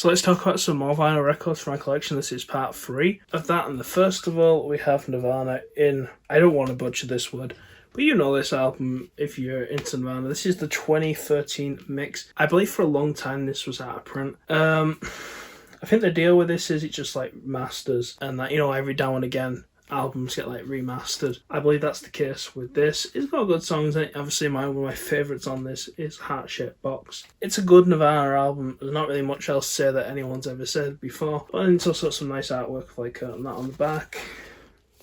So let's talk about some more vinyl records from my collection. This is part 3 of that, and the first of all we have Nirvana In. I don't want to butcher this word, but you know this album if you're into Nirvana. This is the 2013 mix. I believe for a long time this was out of print. I think the deal with this is it just like masters, and that, you know, every now and again albums get like remastered. I believe that's the case with this. It's got good songs in it. Obviously one of my favourites on this is Heart Shaped Box. It's a good Nirvana album. There's not really much else to say that anyone's ever said before, but it's also got some nice artwork like that on the back.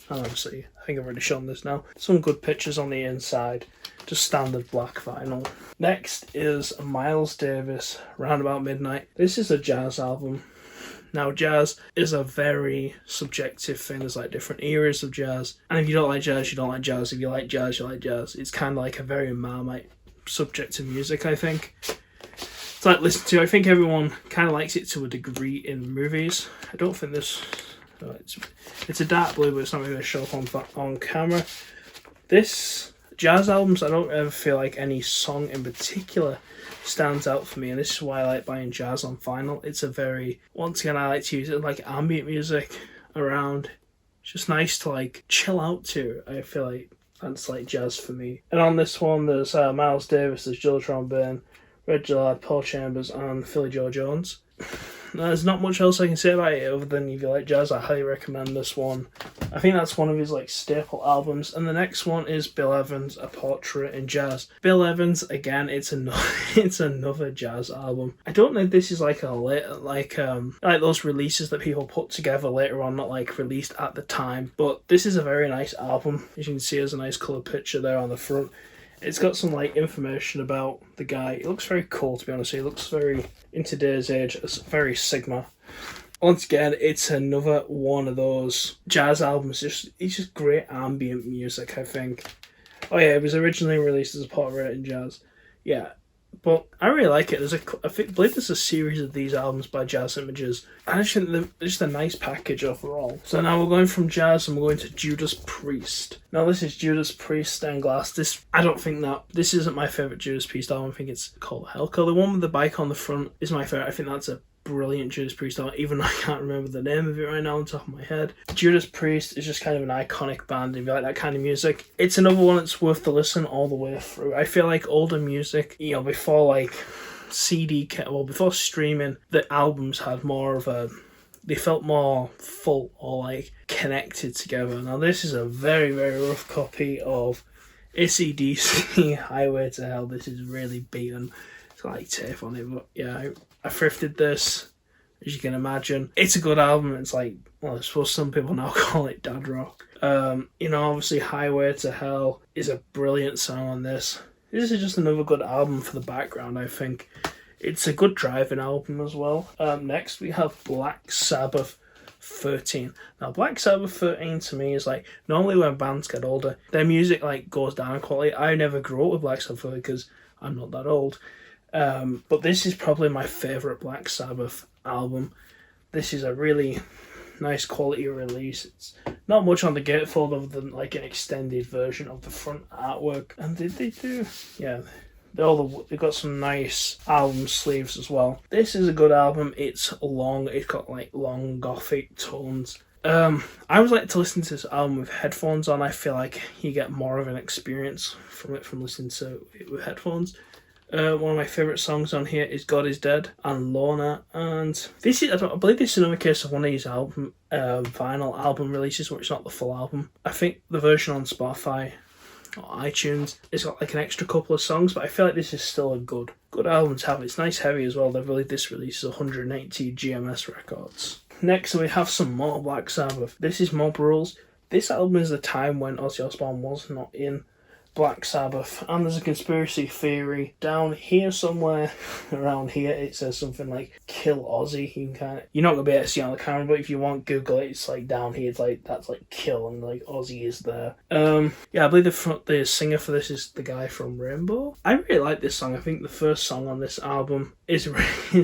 And obviously, I think I've already shown this now. Some good pictures on the inside. Just standard black vinyl. Next is Miles Davis, Roundabout Midnight. This is a jazz album. Now, jazz is a very subjective thing. There's like different eras of jazz. And if you don't like jazz, you don't like jazz. If you like jazz, you like jazz. It's kind of like a very Marmite subjective music, I think. It's like listen to. I think everyone kind of likes it to a degree in movies. I don't think this... It's a dark blue, but it's not really going to show up on camera. This jazz albums, I don't ever feel like any song in particular stands out for me, and this is why I like buying jazz on vinyl. It's a very, once again, I like to use it like ambient music around. It's just nice to like chill out to. I feel like that's like jazz for me. And on this one, there's Miles Davis, there's Joe Trombone, Red Gillard, Paul Chambers, and Philly Joe Jones. There's not much else I can say about it other than if you like jazz, I highly recommend this one. I think that's one of his like staple albums. And the next one is Bill Evans, A Portrait in Jazz. Bill Evans, again, it's another jazz album. I don't know if this is like a like those releases that people put together later on, not like released at the time. But this is a very nice album. As you can see, there's a nice colour picture there on the front. It's got some like information about the guy. It looks very cool, to be honest. It looks very, in today's age, it's very Sigma. Once again, it's another one of those jazz albums. It's just great ambient music, I think. Oh yeah, it was originally released as a portrait in jazz. Yeah, but I really like it. I believe there's a series of these albums by Jazz Images. I just think they're just a nice package overall. So now we're going from jazz and we're going to Judas Priest. Now this is Judas Priest Stained Glass. This isn't my favourite Judas Priest album. I think it's called Hellco. The one with the bike on the front is my favourite. I think that's a brilliant Judas Priest album, even though I can't remember the name of it right now on the top of my head. Judas Priest is just kind of an iconic band if you like that kind of music. It's another one that's worth the listen all the way through. I feel like older music, you know, before like before streaming, the albums had more of a, they felt more full or like connected together. Now this is a very, very rough copy of AC/DC Highway to Hell. This is really beaten. It's got like tape on it, but yeah, I thrifted this, as you can imagine. It's a good album. It's like, well, I suppose some people now call it dad rock. You know, obviously Highway to Hell is a brilliant song on this. This is just another good album for the background, I think. It's a good driving album as well. Next we have Black Sabbath 13. Now Black Sabbath 13 to me is like, normally when bands get older, their music like goes down in quality. I never grew up with Black Sabbath because I'm not that old. But this is probably my favourite Black Sabbath album. This is a really nice quality release. It's not much on the gatefold other than like an extended version of the front artwork. And did they do? Yeah, they've got some nice album sleeves as well. This is a good album. It's long. It's got like long gothic tones. I always like to listen to this album with headphones on. I feel like you get more of an experience from it from listening to it with headphones. One of my favourite songs on here is God Is Dead and Lorna, and this is, I believe this is another case of one of these vinyl album releases where it's not the full album. I think the version on Spotify or iTunes, it's got like an extra couple of songs, but I feel like this is still a good album to have. It's nice heavy as well. This release is 180 GMS records. Next we have some more Black Sabbath. This is Mob Rules. This album is the time when Ozzy Osbourne was not in Black Sabbath, and there's a conspiracy theory down here somewhere around here. It says something like "kill Ozzy." You're not gonna be able to see it on the camera, but if you want, Google it. It's like down here. It's like that's like kill, and like Ozzy is there. Yeah, I believe the singer for this is the guy from Rainbow. I really like this song. I think the first song on this album is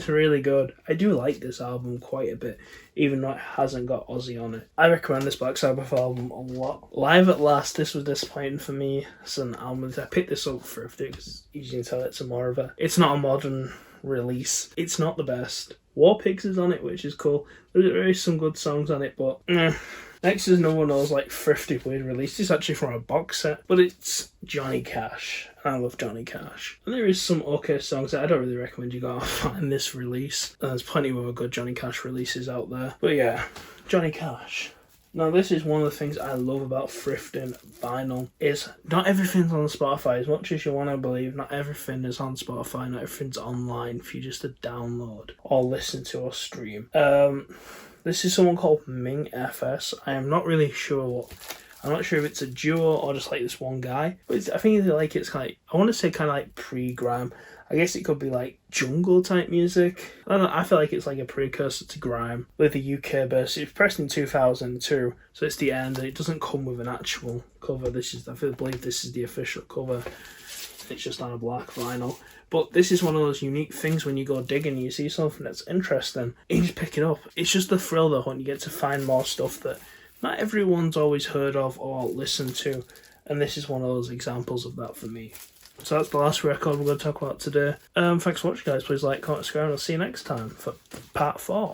really good. I do like this album quite a bit, even though it hasn't got Ozzy on it. I recommend this Black Sabbath album a lot. Live at Last, this was disappointing for me. It's an album. I picked this up for because you can tell it's not a modern release. It's not the best. War Pigs is on it, which is cool. There is some good songs on it, but next is no one knows, like Thrifty Weird released. It's actually from a box set, but it's Johnny Cash. And I love Johnny Cash. And there is some okay songs that I don't really recommend you go out find this release. There's plenty of other good Johnny Cash releases out there. But yeah, Johnny Cash. Now, this is one of the things I love about thrifting vinyl, is not everything's on Spotify. As much as you want to believe, not everything is on Spotify, not everything's online for you just to download or listen to or stream. This is someone called Ming FS. I am not really sure I'm not sure if it's a duo or just like this one guy. But I think it's kind of, I want to say kind of like pre-grime. I guess it could be like jungle type music. I don't know, I feel like it's like a precursor to grime with a UK bass. It was pressed in 2002, so it's the end, and it doesn't come with an actual cover. I believe this is the official cover. It's just on a black vinyl. But this is one of those unique things when you go digging, you see something that's interesting, and you just pick it up. It's just the thrill though when you get to find more stuff that not everyone's always heard of or listened to, and this is one of those examples of that for me. So that's the last record we're going to talk about today. Thanks for watching, guys. Please like, comment, subscribe, and I'll see you next time for part 4.